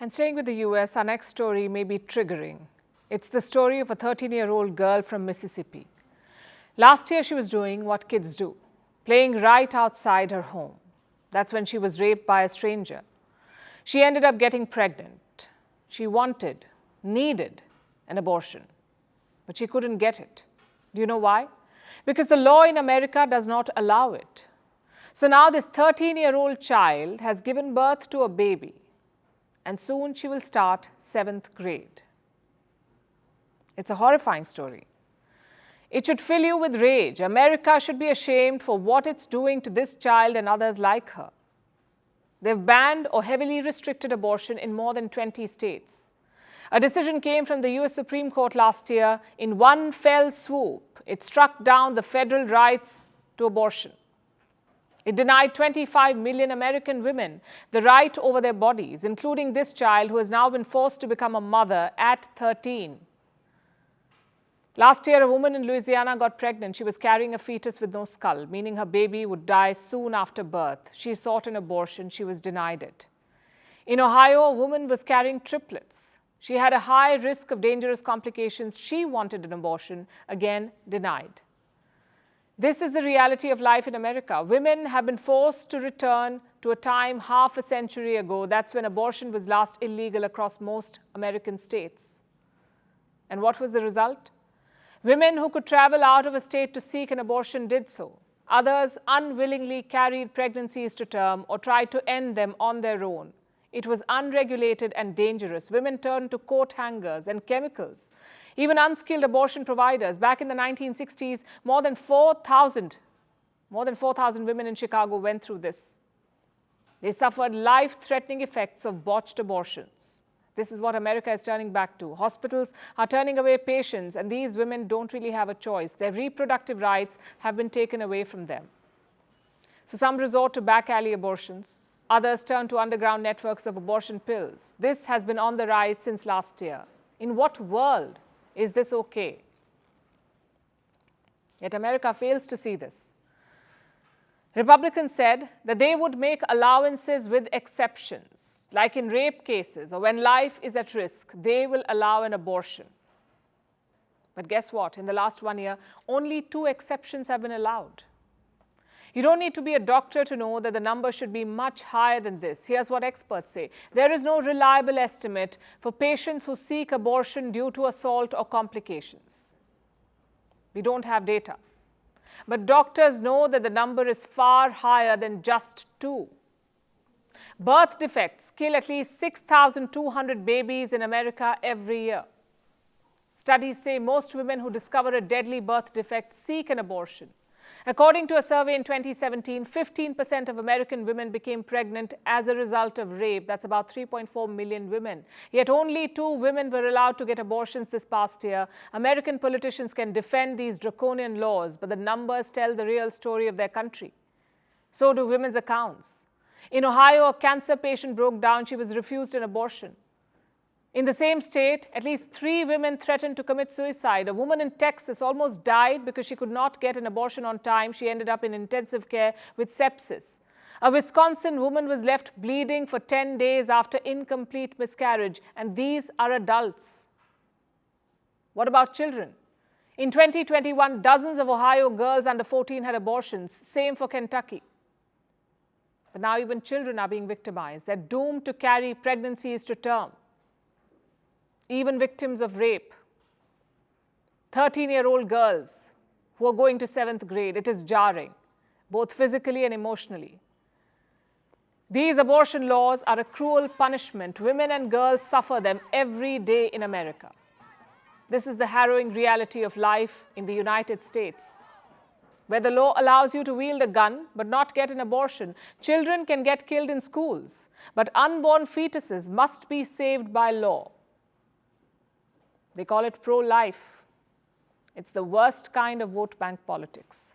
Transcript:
And staying with the US, our next story may be triggering. It's the story of a 13-year-old girl from Mississippi. Last year, she was doing what kids do, playing right outside her home. That's when she was raped by a stranger. She ended up getting pregnant. She wanted, needed an abortion, but she couldn't get it. Do you know why? Because the law in America does not allow it. So now this 13-year-old child has given birth to a baby, and soon she will start 7th grade. It's a horrifying story. It should fill you with rage. America should be ashamed for what it's doing to this child and others like her. They've banned or heavily restricted abortion in more than 20 states. A decision came from the US Supreme Court last year. In one fell swoop, it struck down the federal rights to abortion. It denied 25 million American women the right over their bodies, including this child who has now been forced to become a mother at 13. Last year, a woman in Louisiana got pregnant. She was carrying a fetus with no skull, meaning her baby would die soon after birth. She sought an abortion. She was denied it. In Ohio, a woman was carrying triplets. She had a high risk of dangerous complications. She wanted an abortion, again denied. This is the reality of life in America. Women have been forced to return to a time half a century ago. That's when abortion was last illegal across most American states. And what was the result? Women who could travel out of a state to seek an abortion did so. Others unwillingly carried pregnancies to term or tried to end them on their own. It was unregulated and dangerous. Women turned to coat hangers and chemicals. Even unskilled abortion providers. Back in the 1960s, more than 4,000 women in Chicago went through this. They suffered life-threatening effects of botched abortions. This is what America is turning back to. Hospitals are turning away patients, and these women don't really have a choice. Their reproductive rights have been taken away from them. So some resort to back alley abortions. Others turn to underground networks of abortion pills. This has been on the rise since last year. In what world is this okay? Yet America fails to see this. Republicans said that they would make allowances with exceptions, like in rape cases or when life is at risk, they will allow an abortion. But guess what? In the last 1 year, only 2 exceptions have been allowed. You don't need to be a doctor to know that the number should be much higher than this. Here's what experts say. There is no reliable estimate for patients who seek abortion due to assault or complications. We don't have data. But doctors know that the number is far higher than just 2. Birth defects kill at least 6,200 babies in America every year. Studies say most women who discover a deadly birth defect seek an abortion. According to a survey in 2017, 15% of American women became pregnant as a result of rape. That's about 3.4 million women. Yet only 2 women were allowed to get abortions this past year. American politicians can defend these draconian laws, but the numbers tell the real story of their country. So do women's accounts. In Ohio, a cancer patient broke down. She was refused an abortion. In the same state, at least 3 women threatened to commit suicide. A woman in Texas almost died because she could not get an abortion on time. She ended up in intensive care with sepsis. A Wisconsin woman was left bleeding for 10 days after incomplete miscarriage. And these are adults. What about children? In 2021, dozens of Ohio girls under 14 had abortions. Same for Kentucky. But now even children are being victimized. They're doomed to carry pregnancies to term. Even victims of rape, 13-year-old girls who are going to 7th grade. It is jarring, both physically and emotionally. These abortion laws are a cruel punishment. Women and girls suffer them every day in America. This is the harrowing reality of life in the United States, where the law allows you to wield a gun but not get an abortion. Children can get killed in schools, but unborn fetuses must be saved by law. They call it pro-life. It's the worst kind of vote bank politics.